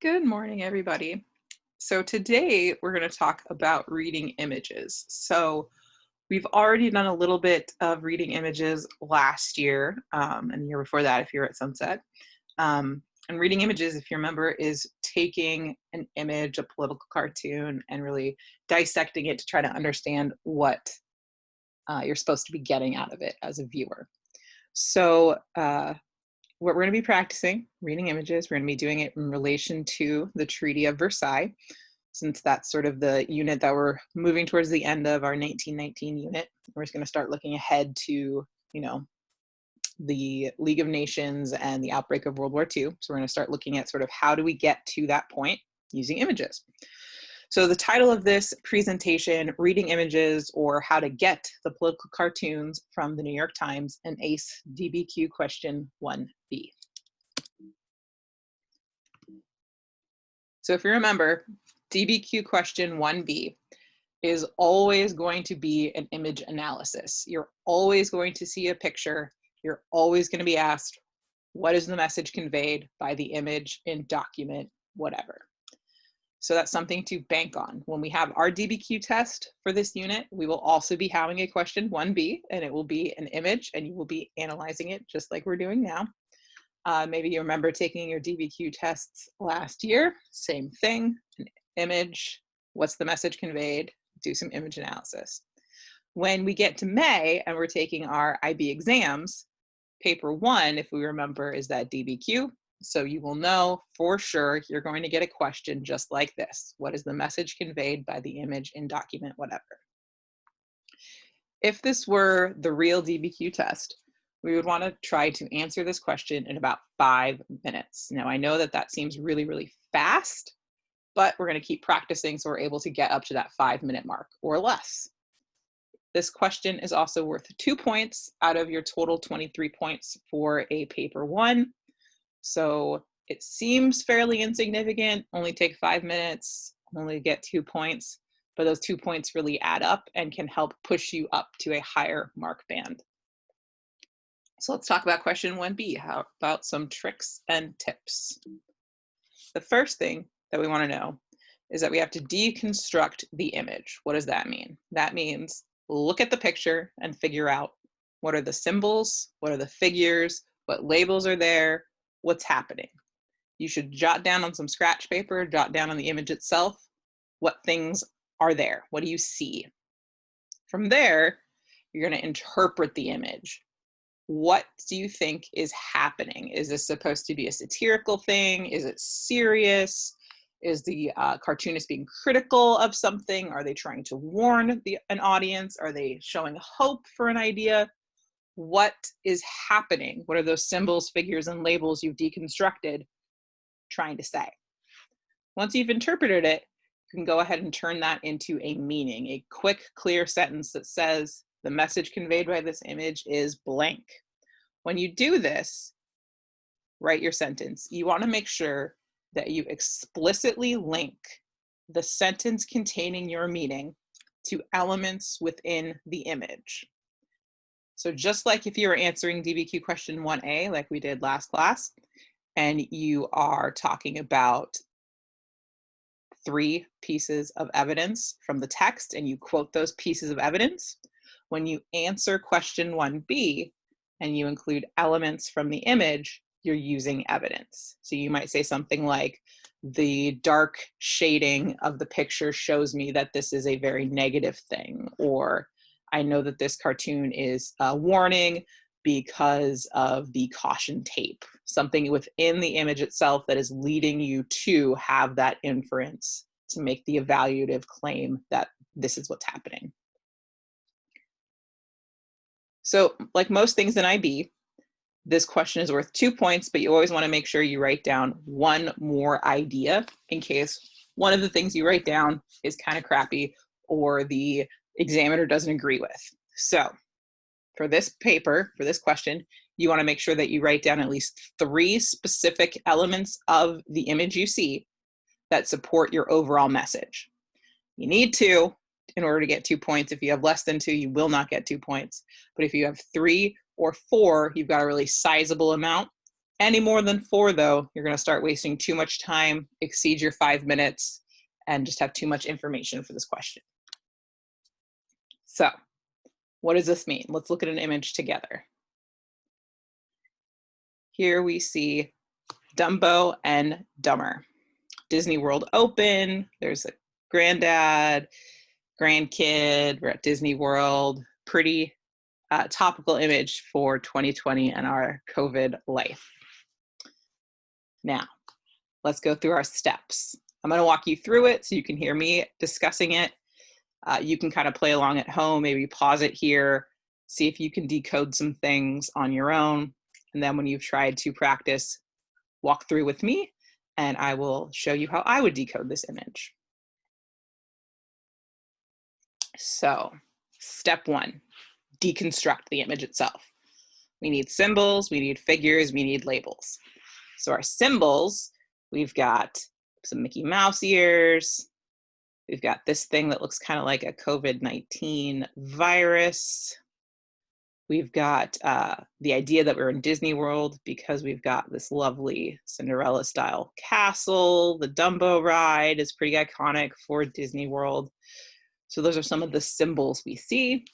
Good morning, everybody. So today we're going to talk about reading images. So we've already done a little bit of reading images last year and the year before that if you're at Sunset. And reading images, if you remember, is taking an image, a political cartoon, and really dissecting it to try to understand what you're supposed to be getting out of it as a viewer. So what we're going to be practicing, reading images, we're going to be doing it in relation to the Treaty of Versailles, since that's sort of the unit that we're moving towards the end of our 1919 unit. We're just going to start looking ahead to, the League of Nations and the outbreak of World War II. So we're going to start looking at sort of how do we get to that point using images. So the title of this presentation, Reading Images or How to Get the Political Cartoons from the New York Times, an ACE DBQ Question 1B. So if you remember, DBQ Question 1B is always going to be an image analysis. You're always going to see a picture. You're always going to be asked, what is the message conveyed by the image in document, whatever. So that's something to bank on. When we have our DBQ test for this unit, we will also be having a question 1B, and it will be an image, and you will be analyzing it just like we're doing now. Maybe you remember taking your DBQ tests last year. Same thing, an image, what's the message conveyed, do some image analysis. When we get to May and we're taking our IB exams, paper 1, if we remember, is that DBQ. So you will know for sure you're going to get a question just like this. What is the message conveyed by the image in document, whatever? If this were the real DBQ test, we would want to try to answer this question in about 5 minutes. Now, I know that that seems really, really fast, but we're going to keep practicing so we're able to get up to that 5-minute mark or less. This question is also worth 2 points out of your total 23 points for a paper 1. So it seems fairly insignificant, only take 5 minutes, only get 2 points, but those 2 points really add up and can help push you up to a higher mark band. So let's talk about question 1B. How about some tricks and tips? The first thing that we want to know is that we have to deconstruct the image. What does that mean? That means look at the picture and figure out what are the symbols, what are the figures, what labels are there, what's happening. You should jot down on some scratch paper, jot down on the image itself, what things are there. What do you see? From there, you're going to interpret the image. What do you think is happening? Is this supposed to be a satirical thing? Is it serious? Is the cartoonist being critical of something? Are they trying to warn an audience? Are they showing hope for an idea? What is happening? What are those symbols, figures, and labels you've deconstructed trying to say? Once you've interpreted it, you can go ahead and turn that into a meaning, a quick, clear sentence that says, the message conveyed by this image is blank. When you do this, write your sentence. You want to make sure that you explicitly link the sentence containing your meaning to elements within the image. So just like if you were answering DBQ question 1A, like we did last class, and you are talking about 3 pieces of evidence from the text and you quote those pieces of evidence, when you answer question 1B and you include elements from the image, you're using evidence. So you might say something like, the dark shading of the picture shows me that this is a very negative thing, or I know that this cartoon is a warning because of the caution tape, something within the image itself that is leading you to have that inference to make the evaluative claim that this is what's happening. So like most things in IB, this question is worth 2 points, but you always want to make sure you write down one more idea in case one of the things you write down is kind of crappy or the examiner doesn't agree with. So for this paper, for this question, you want to make sure that you write down at least 3 specific elements of the image you see that support your overall message. You need 2 in order to get 2 points. If you have less than 2, you will not get 2 points. But if you have 3 or 4, you've got a really sizable amount. Any more than 4, though, you're going to start wasting too much time, exceed your 5 minutes, and just have too much information for this question. So, what does this mean? Let's look at an image together. Here we see Dumbo and Dumber. Disney World open. There's a granddad, grandkid. We're at Disney World. Pretty topical image for 2020 and our COVID life. Now, let's go through our steps. I'm going to walk you through it so you can hear me discussing it. You can kind of play along at home, maybe pause it here, see if you can decode some things on your own. And then when you've tried to practice, walk through with me, and I will show you how I would decode this image. So, step 1, deconstruct the image itself. We need symbols, we need figures, we need labels. So our symbols, we've got some Mickey Mouse ears. We've got this thing that looks kind of like a COVID-19 virus. We've got the idea that we're in Disney World because we've got this lovely Cinderella-style castle. The Dumbo ride is pretty iconic for Disney World. So those are some of the symbols we see.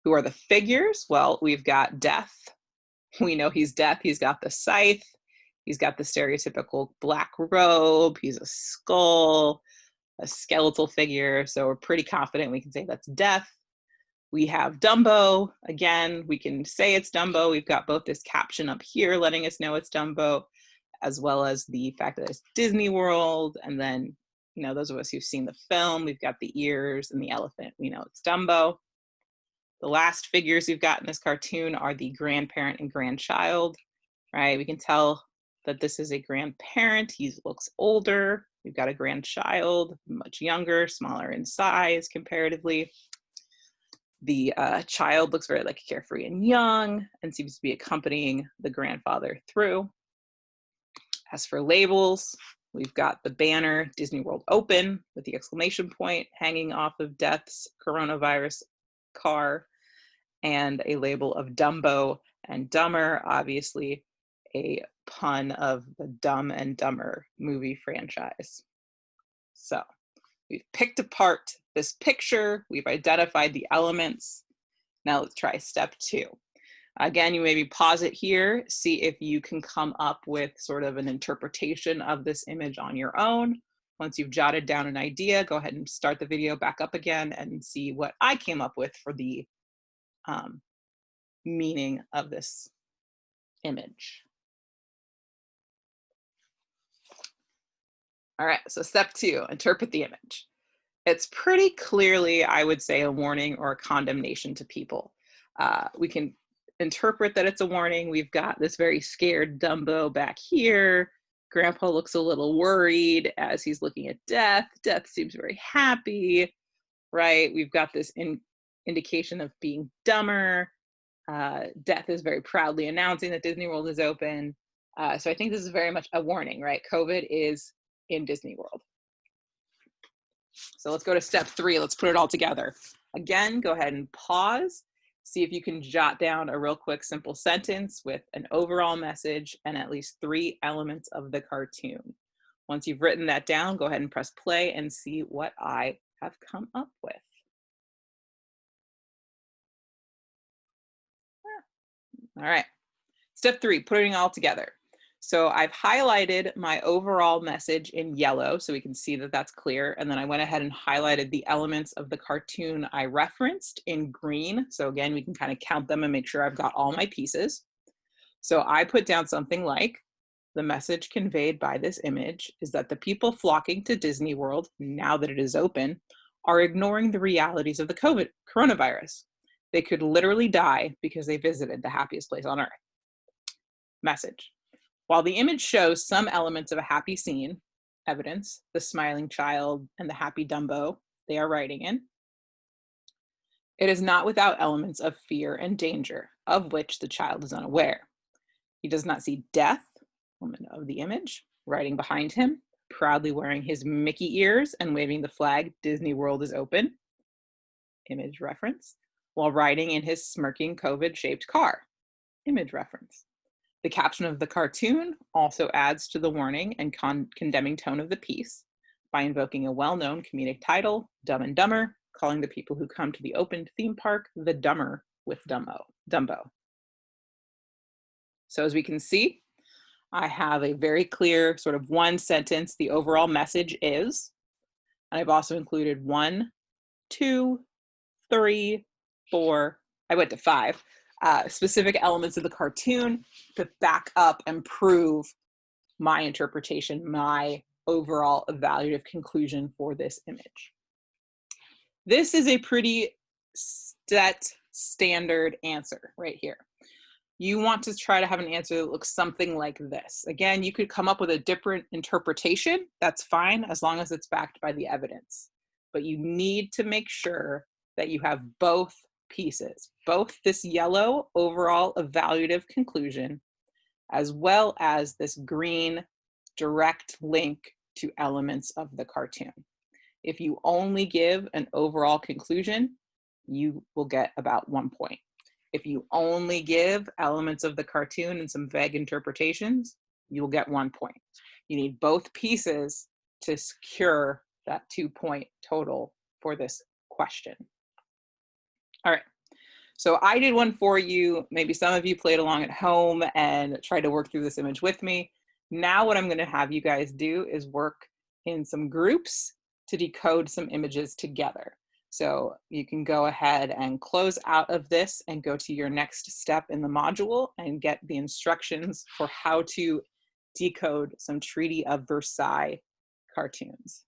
Who are the figures? Well, we've got Death. We know he's Death. He's got the scythe. He's got the stereotypical black robe. He's a skull, a skeletal figure. So we're pretty confident we can say that's Death. We have Dumbo. Again, we can say it's Dumbo. We've got both this caption up here letting us know it's Dumbo, as well as the fact that it's Disney World. And then, you know, those of us who've seen the film, we've got the ears and the elephant. We know it's Dumbo. The last figures we've got in this cartoon are the grandparent and grandchild, right? We can tell that this is a grandparent. He looks older. We've got a grandchild, much younger, smaller in size comparatively. The child looks very like carefree and young and seems to be accompanying the grandfather through. As for labels, we've got the banner Disney World open with the exclamation point hanging off of Death's coronavirus car, and a label of Dumbo and Dumber, obviously a pun of the Dumb and Dumber movie franchise. So we've picked apart this picture, we've identified the elements. Now let's try step 2. Again, you maybe pause it here, see if you can come up with sort of an interpretation of this image on your own. Once you've jotted down an idea, go ahead and start the video back up again and see what I came up with for the meaning of this image. All right, so step 2, interpret the image. It's pretty clearly, I would say, a warning or a condemnation to people. We can interpret that it's a warning. We've got this very scared Dumbo back here. Grandpa looks a little worried as he's looking at Death. Death seems very happy, right? We've got this indication of being dumber. Death is very proudly announcing that Disney World is open. So I think this is very much a warning, right? COVID is in Disney World. So let's go to step 3. Let's put it all together. Again, go ahead and pause. See if you can jot down a real quick, simple sentence with an overall message and at least 3 elements of the cartoon. Once you've written that down, go ahead and press play and see what I have come up with. All right, step 3, putting it all together. So I've highlighted my overall message in yellow so we can see that that's clear. And then I went ahead and highlighted the elements of the cartoon I referenced in green. So again, we can kind of count them and make sure I've got all my pieces. So I put down something like, the message conveyed by this image is that the people flocking to Disney World, now that it is open, are ignoring the realities of the coronavirus. They could literally die because they visited the happiest place on earth. Message. While the image shows some elements of a happy scene, evidence, the smiling child and the happy Dumbo they are riding in, it is not without elements of fear and danger, of which the child is unaware. He does not see Death, woman of the image, riding behind him, proudly wearing his Mickey ears and waving the flag, Disney World is open, image reference, while riding in his smirking COVID-shaped car, image reference. The caption of the cartoon also adds to the warning and condemning tone of the piece by invoking a well-known comedic title, Dumb and Dumber, calling the people who come to the opened theme park the dumber with Dumbo. So as we can see, I have a very clear sort of one sentence. The overall message is, and I've also included 1, 2, 3, 4, I went to 5, specific elements of the cartoon to back up and prove my interpretation, my overall evaluative conclusion for this image. This is a pretty standard answer right here. You want to try to have an answer that looks something like this. Again, you could come up with a different interpretation. That's fine, as long as it's backed by the evidence. But you need to make sure that you have both pieces, both this yellow overall evaluative conclusion, as well as this green direct link to elements of the cartoon. If you only give an overall conclusion, you will get about 1 point. If you only give elements of the cartoon and some vague interpretations, you will get 1 point. You need both pieces to secure that 2-point total for this question. All right, so I did one for you. Maybe some of you played along at home and tried to work through this image with me. Now what I'm going to have you guys do is work in some groups to decode some images together. So you can go ahead and close out of this and go to your next step in the module and get the instructions for how to decode some Treaty of Versailles cartoons.